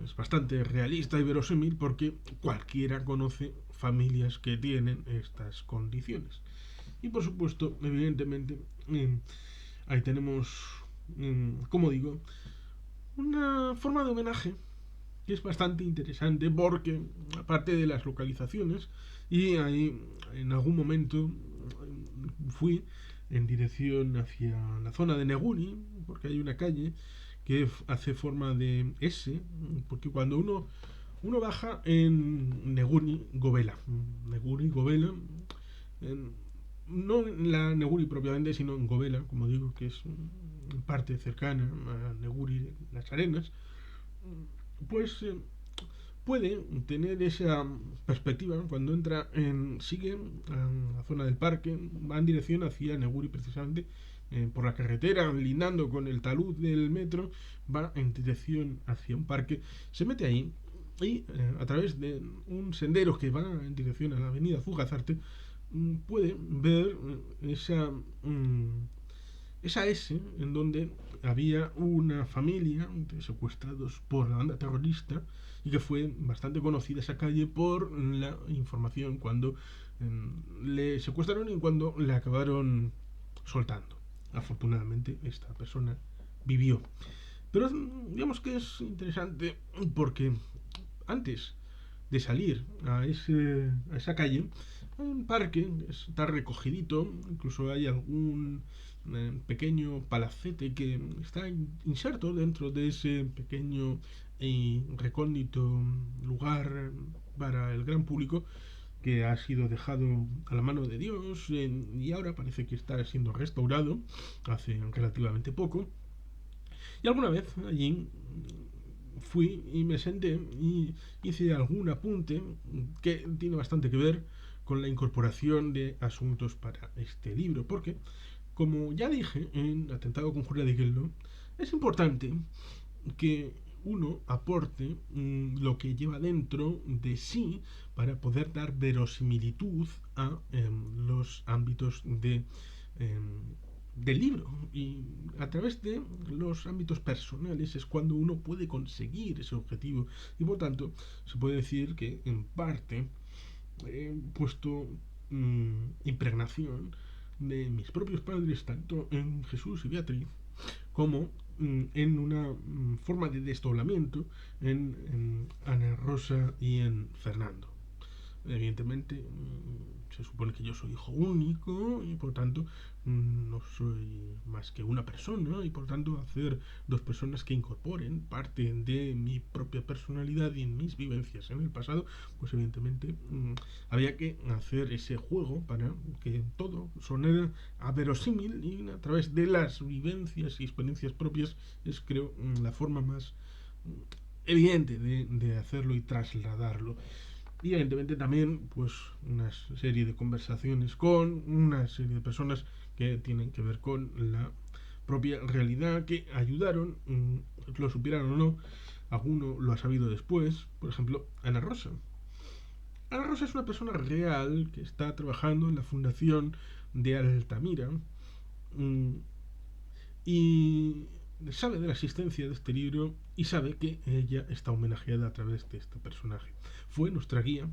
es bastante realista y verosímil porque cualquiera conoce familias que tienen estas condiciones. Y por supuesto, evidentemente, ahí tenemos, como digo, una forma de homenaje que es bastante interesante porque, aparte de las localizaciones, y ahí en algún momento fui en dirección hacia la zona de Neguri, porque hay una calle que hace forma de S, porque cuando uno baja en Neguri Govela, en, no en la Neguri propiamente, sino en Govela, como digo, que es parte cercana a Neguri, las Arenas, pues puede tener esa perspectiva cuando sigue en la zona del parque, va en dirección hacia Neguri precisamente, por la carretera, lindando con el talud del metro, va en dirección hacia un parque, se mete ahí y a través de un sendero que va en dirección a la avenida Fugazarte, puede ver esa S en donde había una familia de secuestrados por la banda terrorista y que fue bastante conocida esa calle por la información cuando le secuestraron y cuando le acabaron soltando. Afortunadamente esta persona vivió. Pero digamos que es interesante porque antes de salir a esa calle, hay un parque, está recogidito, incluso hay algún pequeño palacete que está inserto dentro de ese pequeño y recóndito lugar para el gran público que ha sido dejado a la mano de Dios y ahora parece que está siendo restaurado hace relativamente poco. Y alguna vez allí fui y me senté y hice algún apunte que tiene bastante que ver con la incorporación de asuntos para este libro, porque, como ya dije en Atentado con Julia de Geldo, es importante que uno aporte lo que lleva dentro de sí para poder dar verosimilitud a los ámbitos del libro, y a través de los ámbitos personales es cuando uno puede conseguir ese objetivo, y por tanto se puede decir que en parte he puesto impregnación de mis propios padres tanto en Jesús y Beatriz como en una forma de desdoblamiento en Ana Rosa y en Fernando. Evidentemente, se supone que yo soy hijo único y por tanto no soy más que una persona, y por tanto hacer dos personas que incorporen parte de mi propia personalidad y mis vivencias en el pasado, pues evidentemente había que hacer ese juego para que todo sonara a verosímil, y a través de las vivencias y experiencias propias es, creo, la forma más evidente de hacerlo y trasladarlo. Y evidentemente también pues una serie de conversaciones con una serie de personas que tienen que ver con la propia realidad, que ayudaron, lo supieran o no, alguno lo ha sabido después. Por ejemplo, Ana Rosa. Ana Rosa es una persona real que está trabajando en la fundación de Altamira, y sabe de la existencia de este libro y sabe que ella está homenajeada a través de este personaje. Fue nuestra guía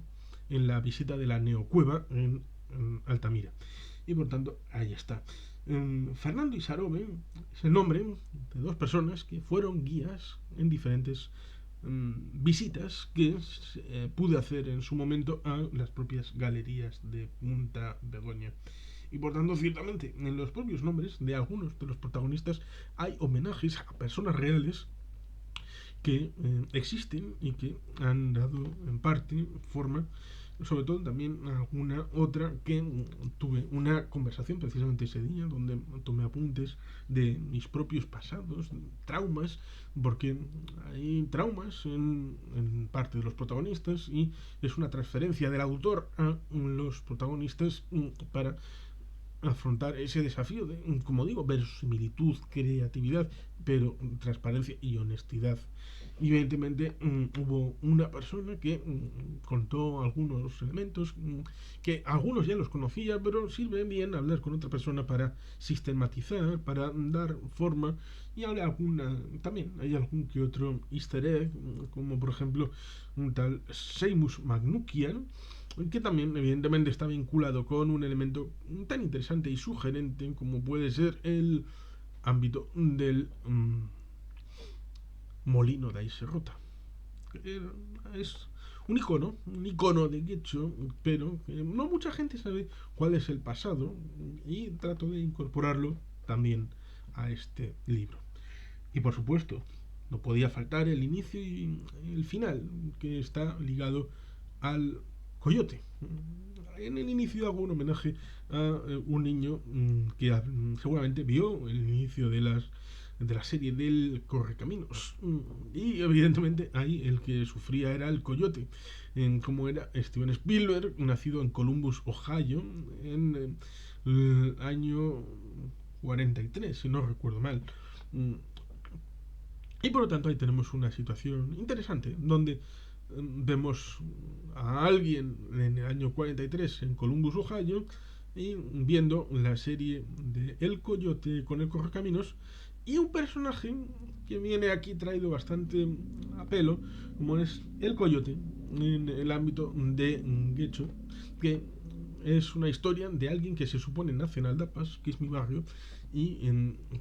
en la visita de la Neocueva en Altamira, y por tanto ahí está. Fernando y Sarobe es el nombre de dos personas que fueron guías en diferentes visitas que pude hacer en su momento a las propias galerías de Punta Begoña. Y por tanto, ciertamente, en los propios nombres de algunos de los protagonistas hay homenajes a personas reales que existen y que han dado en parte forma, sobre todo también alguna otra que tuve una conversación precisamente ese día donde tomé apuntes de mis propios pasados, traumas, porque hay traumas en parte de los protagonistas y es una transferencia del autor a los protagonistas para afrontar ese desafío de, como digo, verosimilitud, creatividad, pero transparencia y honestidad. Y evidentemente hubo una persona que contó algunos elementos que algunos ya los conocía, pero sirve bien hablar con otra persona para sistematizar, para dar forma. Y también hay algún que otro easter egg, como por ejemplo un tal Seimus Magnukian, que también evidentemente está vinculado con un elemento tan interesante y sugerente como puede ser el ámbito del molino de Aiserrota. Es un icono de Getxo, pero no mucha gente sabe cuál es el pasado, y trato de incorporarlo también a este libro. Y por supuesto, no podía faltar el inicio y el final, que está ligado al coyote. En el inicio hago un homenaje a un niño que seguramente vio el inicio de las de la serie del Correcaminos. Y evidentemente ahí el que sufría era el Coyote, como era Steven Spielberg, nacido en Columbus, Ohio, en el año 43, si no recuerdo mal. Mm, Y por lo tanto ahí tenemos una situación interesante, donde vemos a alguien en el año 43 en Columbus, Ohio, y viendo la serie de El Coyote con el Correcaminos, y un personaje que viene aquí traído bastante a pelo, como es el Coyote, en el ámbito de Guecho, que es una historia de alguien que se supone nace en Aldapas, que es mi barrio, y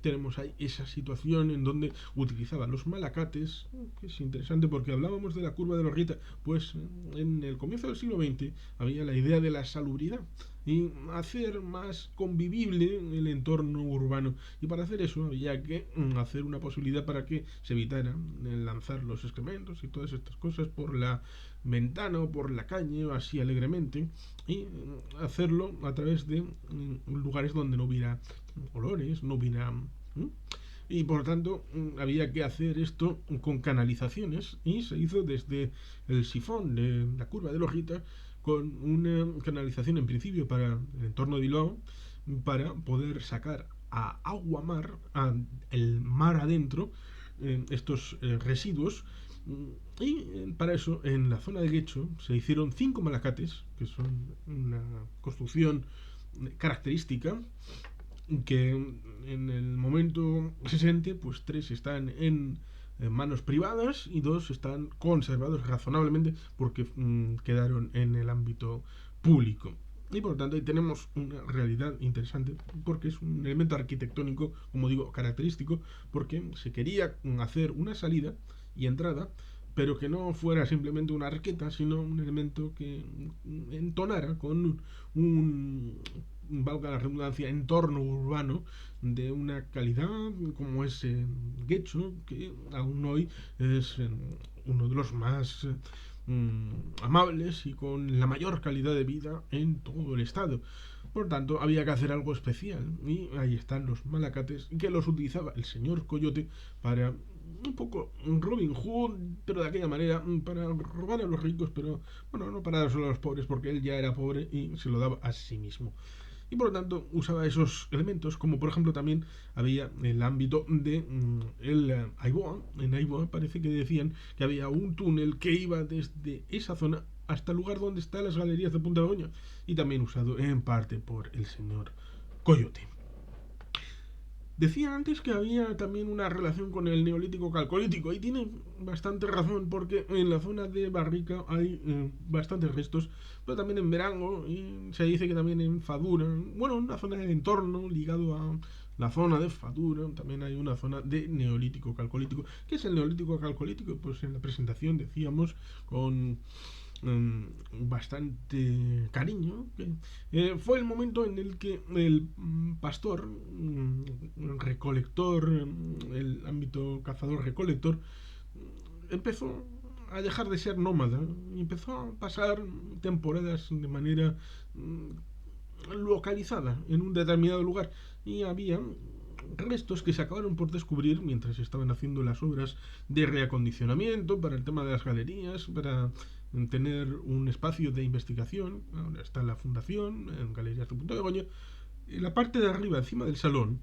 tenemos ahí esa situación en donde utilizaba los malacates, que es interesante porque hablábamos de la curva de Lorrieta, pues en el comienzo del siglo XX había la idea de la salubridad y hacer más convivible el entorno urbano, y para hacer eso había que hacer una posibilidad para que se evitara lanzar los excrementos y todas estas cosas por la ventana o por la calle o así alegremente, y hacerlo a través de lugares donde no hubiera olores, no hubiera... Y por lo tanto había que hacer esto con canalizaciones, y se hizo desde el sifón de la curva de Lorrita, con una canalización en principio para el entorno de Bilbao, para poder sacar a agua mar, a el mar adentro, estos residuos. Y para eso, en la zona de Guecho, se hicieron 5 malacates, que son una construcción característica, que en el momento presente, pues 3 están en manos privadas y 2 están conservados razonablemente porque quedaron en el ámbito público. Y por lo tanto ahí tenemos una realidad interesante, porque es un elemento arquitectónico, como digo, característico, porque se quería hacer una salida y entrada, pero que no fuera simplemente una arqueta, sino un elemento que entonara con un, valga la redundancia, entorno urbano de una calidad como es Guecho, que aún hoy es uno de los más amables y con la mayor calidad de vida en todo el estado. Por tanto, había que hacer algo especial, y ahí están los malacates que los utilizaba el señor Coyote para un poco Robin Hood, pero de aquella manera, para robar a los ricos, pero bueno, no para dárselo a los pobres, porque él ya era pobre y se lo daba a sí mismo. Y por lo tanto usaba esos elementos, como por ejemplo también había el ámbito de el Aiboa. En Aiboa parece que decían que había un túnel que iba desde esa zona hasta el lugar donde están las galerías de Punta Begoña, y también usado en parte por el señor Coyote. Decía antes que había también una relación con el neolítico calcolítico, y tiene bastante razón, porque en la zona de Barrica hay bastantes restos, pero también en Verango, y se dice que también en Fadura, bueno, una zona de entorno ligado a la zona de Fadura, también hay una zona de neolítico calcolítico. ¿Qué es el neolítico calcolítico? Pues en la presentación decíamos con bastante cariño, que fue el momento en el que el pastor, recolector, el ámbito cazador-recolector, empezó a dejar de ser nómada y empezó a pasar temporadas de manera localizada en un determinado lugar, y había restos que se acabaron por descubrir mientras estaban haciendo las obras de reacondicionamiento para el tema de las galerías, para tener un espacio de investigación. Ahora está la fundación en Galerías de Punta Begoña. En la parte de arriba, encima del salón,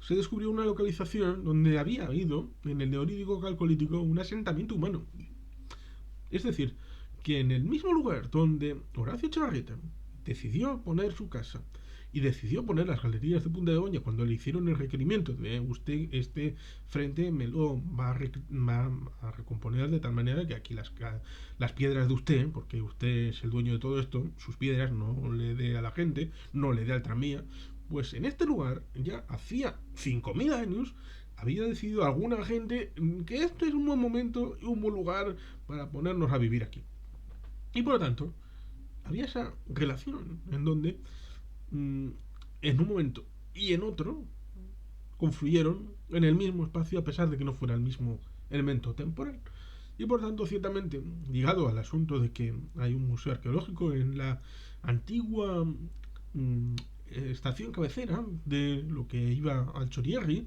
se descubrió una localización donde había habido, en el neolítico calcolítico, un asentamiento humano. Es decir, que en el mismo lugar donde Horacio Echevarrieta decidió poner su casa y decidió poner las galerías de Punta de Begoña, cuando le hicieron el requerimiento de usted, este frente me lo va a recomponer de tal manera que aquí las piedras de usted, porque usted es el dueño de todo esto, sus piedras no le dé a la gente, no le dé al tranvía. Pues en este lugar, ya hacía 5.000 años, había decidido alguna gente que este es un buen momento y un buen lugar para ponernos a vivir aquí. Y por lo tanto, había esa relación en donde en un momento y en otro confluyeron en el mismo espacio, a pesar de que no fuera el mismo elemento temporal. Y por tanto, ciertamente, ligado al asunto de que hay un museo arqueológico en la antigua estación cabecera de lo que iba al Chorierri,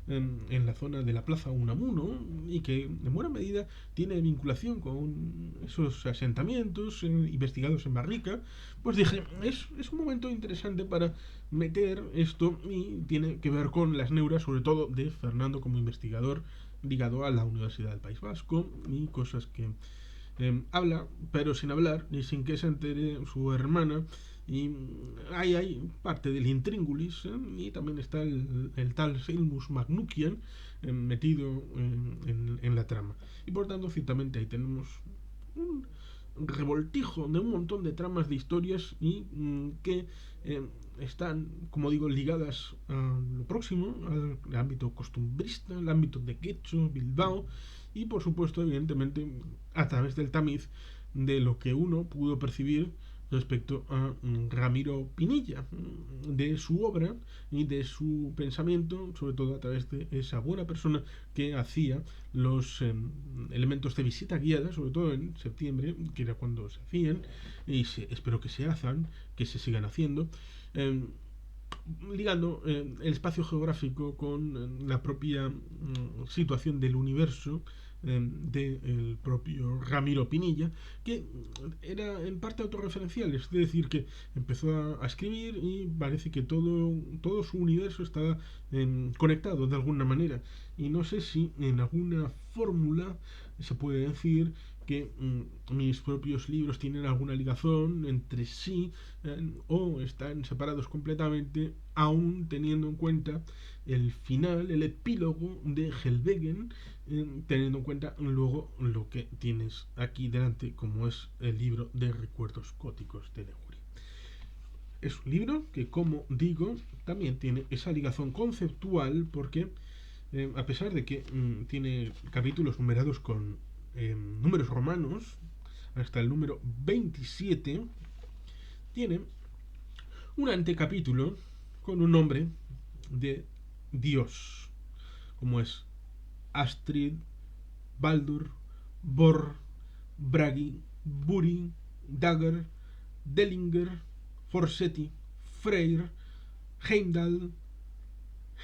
en la zona de la Plaza Unamuno, y que en buena medida tiene vinculación con esos asentamientos investigados en Barrica. Pues dije, es un momento interesante para meter esto, y tiene que ver con las neuras, sobre todo de Fernando como investigador ligado a la Universidad del País Vasco, y cosas que habla, pero sin hablar, y sin que se entere su hermana. Y ahí hay parte del intríngulis, y también está el tal Seamus McNukian metido en la trama. Y por tanto, ciertamente ahí tenemos un revoltijo de un montón de tramas de historias, y que están, como digo, ligadas a lo próximo, al ámbito costumbrista, al ámbito de Quecho, Bilbao, y por supuesto, evidentemente, a través del tamiz de lo que uno pudo percibir respecto a Ramiro Pinilla, de su obra y de su pensamiento, sobre todo a través de esa buena persona que hacía los elementos de visita guiada, sobre todo en septiembre, que era cuando se hacían, y espero que se hagan, que se sigan haciendo, eh, ligando el espacio geográfico con la propia situación del universo del propio Ramiro Pinilla, que era en parte autorreferencial, es decir, que empezó a escribir y parece que todo su universo estaba conectado de alguna manera. Y no sé si en alguna fórmula se puede decir que mis propios libros tienen alguna ligazón entre sí, o están separados completamente, aún teniendo en cuenta el final, el epílogo de Helvegen, teniendo en cuenta luego lo que tienes aquí delante, como es el libro de recuerdos góticos de Neguri. Es un libro que, como digo, también tiene esa ligazón conceptual, porque a pesar de que tiene capítulos numerados con números romanos hasta el número 27, tiene un antecapítulo con un nombre de Dios, como es Astrid, Baldur, Bor, Bragi, Buri, Dagger, Dellinger, Forseti, Freyr, Heimdall,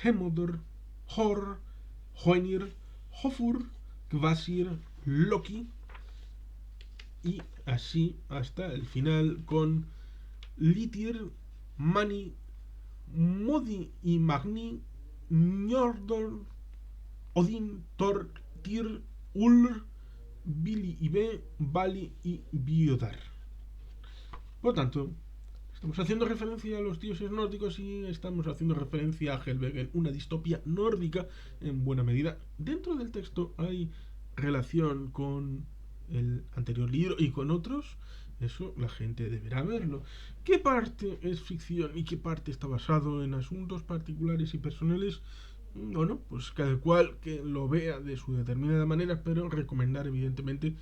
Hemodor, Hor, Hoenir, Hofur, Kvasir, Loki, y así hasta el final con Litir, Mani, Modi y Magni, Njordor, Odin, Thor, Tyr, Ulr, Vili y Be, Vali y Biodar. Por tanto, estamos haciendo referencia a los dioses nórdicos, y estamos haciendo referencia a Helvegen, una distopia nórdica en buena medida. Dentro del texto hay relación con el anterior libro y con otros. Eso la gente deberá verlo. ¿Qué parte es ficción y qué parte está basado en asuntos particulares y personales? Bueno, pues cada cual que lo vea de su determinada manera, pero recomendar evidentemente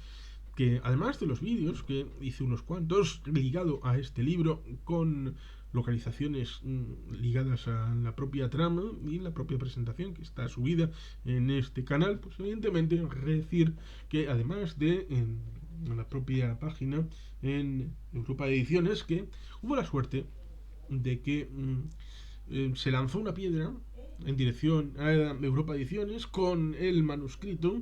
que, además de los vídeos, que hice unos cuantos ligado a este libro, con localizaciones ligadas a la propia trama y la propia presentación que está subida en este canal, pues evidentemente decir que, además de en la propia página en Europa Ediciones, que hubo la suerte de que se lanzó una piedra en dirección a Europa Ediciones con el manuscrito,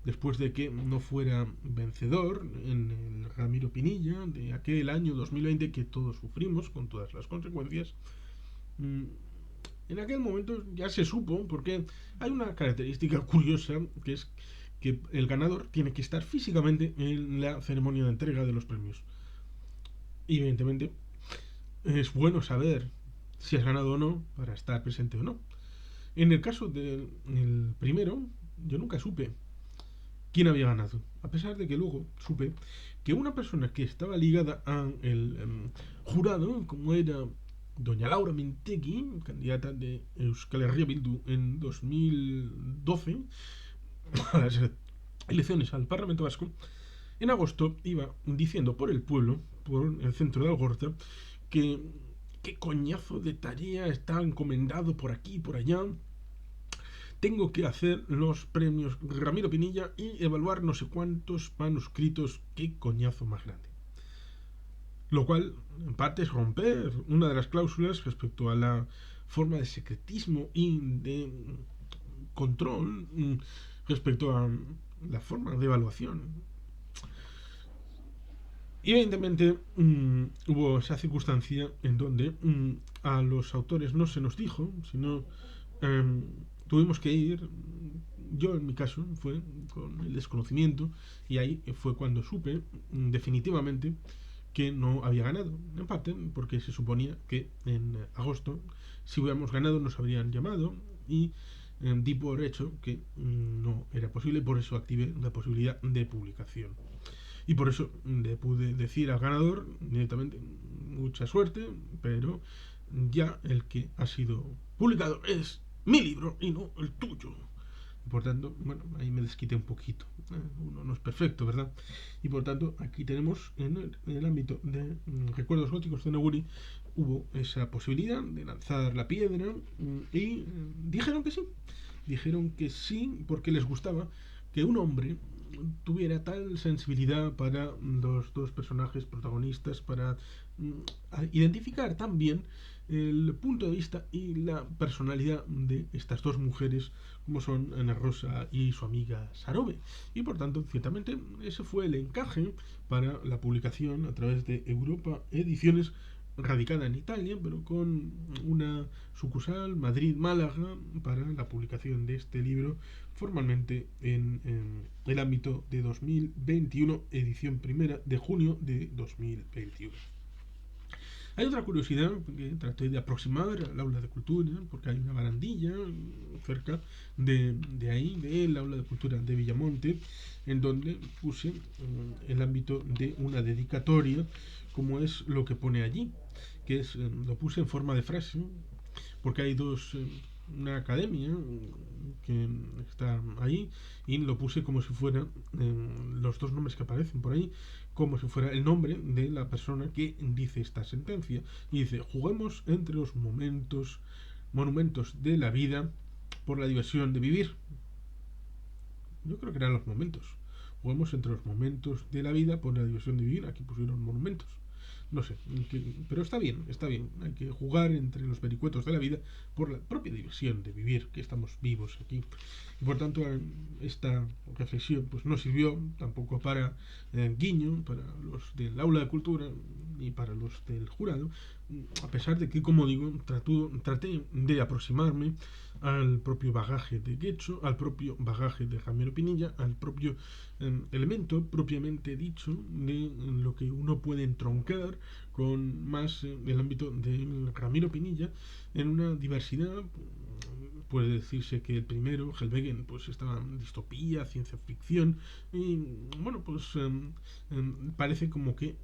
después de que no fuera vencedor en el Ramiro Pinilla de aquel año 2020 que todos sufrimos con todas las consecuencias. En aquel momento ya se supo, porque hay una característica curiosa, que es que el ganador tiene que estar físicamente en la ceremonia de entrega de los premios. Y evidentemente es bueno saber si has ganado o no para estar presente o no. En el caso del primero, yo nunca supe quién había ganado, a pesar de que luego supe que una persona que estaba ligada al jurado, como era doña Laura Mintegui, candidata de Euskal Herria Bildu en 2012 a las elecciones al Parlamento Vasco, en agosto iba diciendo por el pueblo, por el centro de Algorta, que qué coñazo de tarea está encomendado por aquí y por allá. Tengo que hacer los premios Ramiro Pinilla y evaluar no sé cuántos manuscritos. Qué coñazo más grande. lo cual en parte es romper una de las cláusulas respecto a la forma de secretismo y de control respecto a la forma de evaluación. Y evidentemente hubo esa circunstancia en donde a los autores no se nos dijo, sino tuvimos que ir, yo en mi caso fue con el desconocimiento, y ahí fue cuando supe definitivamente que no había ganado, en parte porque se suponía que en agosto, si hubiéramos ganado, nos habrían llamado, y di por hecho que no era posible, por eso activé la posibilidad de publicación. Y por eso le pude decir al ganador directamente mucha suerte, pero ya el que ha sido publicado es mi libro y no el tuyo. Por tanto, bueno, ahí me desquité un poquito. Uno no es perfecto, ¿verdad? Y por tanto, aquí tenemos en el ámbito de recuerdos góticos de Neguri, hubo esa posibilidad de lanzar la piedra y dijeron que sí. Dijeron que sí porque les gustaba que un hombre tuviera tal sensibilidad para los dos personajes protagonistas, para identificar también el punto de vista y la personalidad de estas dos mujeres, como son Ana Rosa y su amiga Sarobe. Y por tanto, ciertamente, ese fue el encaje para la publicación a través de Europa Ediciones, radicada en Italia, pero con una sucursal Madrid-Málaga para la publicación de este libro formalmente en el ámbito de 2021, edición primera de junio de 2021. Hay otra curiosidad que traté de aproximar al aula de cultura, porque hay una barandilla cerca de ahí, del aula de cultura de Villamonte, en donde puse el ámbito de una dedicatoria, como es lo que pone allí, que es, lo puse en forma de frase, porque hay una academia que está ahí, y lo puse como si fuera los dos nombres que aparecen por ahí, como si fuera el nombre de la persona que dice esta sentencia. Y dice: juguemos entre los monumentos de la vida por la diversión de vivir. Yo creo que eran los momentos. Juguemos entre los momentos de la vida por la diversión de vivir. Aquí pusieron monumentos. No sé, pero está bien, está bien. Hay que jugar entre los vericuetos de la vida por la propia diversión de vivir, que estamos vivos aquí. Y por tanto, esta reflexión pues no sirvió tampoco para guiño, para los del aula de cultura ni para los del jurado, a pesar de que, como digo, traté de aproximarme al propio bagaje de Guecho, al propio bagaje de Ramiro Pinilla, al propio elemento propiamente dicho de lo que uno puede entroncar con más el ámbito de Ramiro Pinilla en una diversidad. Puede decirse que el primero, Helvegen, pues estaba en distopía, ciencia ficción, y bueno, pues parece como que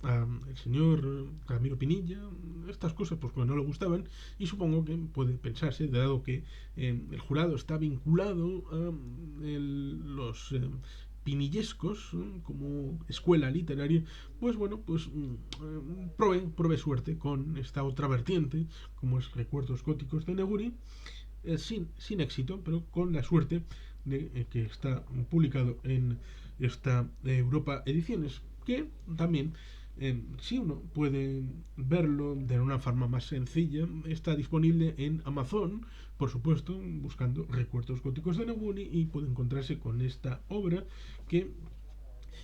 el señor Ramiro Pinilla estas cosas pues no le gustaban, y supongo que puede pensarse, dado que el jurado está vinculado a los pinillescos como escuela literaria, pues bueno, pues probé suerte con esta otra vertiente, como es Recuerdos Góticos de Neguri, sin éxito, pero con la suerte de que está publicado en esta Europa Ediciones, que también, si uno puede verlo de una forma más sencilla, está disponible en Amazon, por supuesto, buscando Recuerdos Góticos de Neguri, y puede encontrarse con esta obra que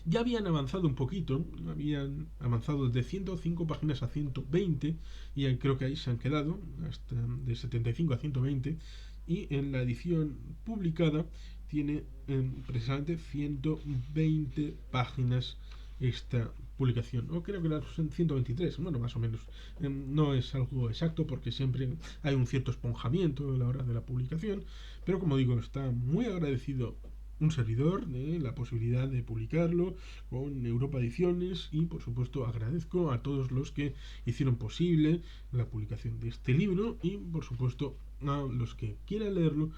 ya habían avanzado un poquito, habían avanzado de 105 páginas a 120, y creo que ahí se han quedado, hasta de 75 a 120, y en la edición publicada tiene precisamente 120 páginas esta publicación, o creo que son 123, bueno, más o menos. No es algo exacto porque siempre hay un cierto esponjamiento a la hora de la publicación, pero como digo, está muy agradecido un servidor de la posibilidad de publicarlo con Europa Ediciones, y por supuesto agradezco a todos los que hicieron posible la publicación de este libro, y por supuesto a los que quieran leerlo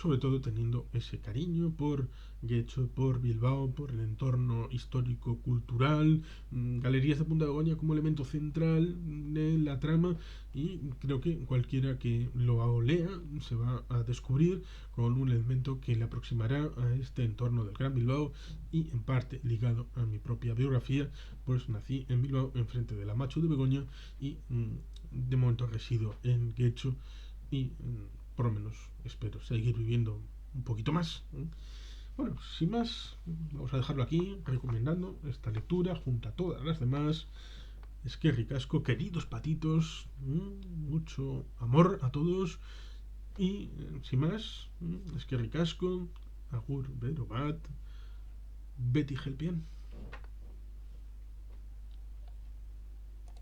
sobre todo teniendo ese cariño por Getxo, por Bilbao, por el entorno histórico-cultural, Galerías de Punta de Begoña como elemento central de la trama, y creo que cualquiera que lo lea se va a descubrir con un elemento que le aproximará a este entorno del Gran Bilbao, y en parte ligado a mi propia biografía, pues nací en Bilbao, enfrente de la Macho de Begoña, y de momento resido en Getxo, y por lo menos espero seguir viviendo un poquito más. Bueno, sin más, vamos a dejarlo aquí, recomendando esta lectura junto a todas las demás. Es que ricasco, queridos patitos, mucho amor a todos, y sin más, es que ricasco, agur, bero bat, beti gelpian.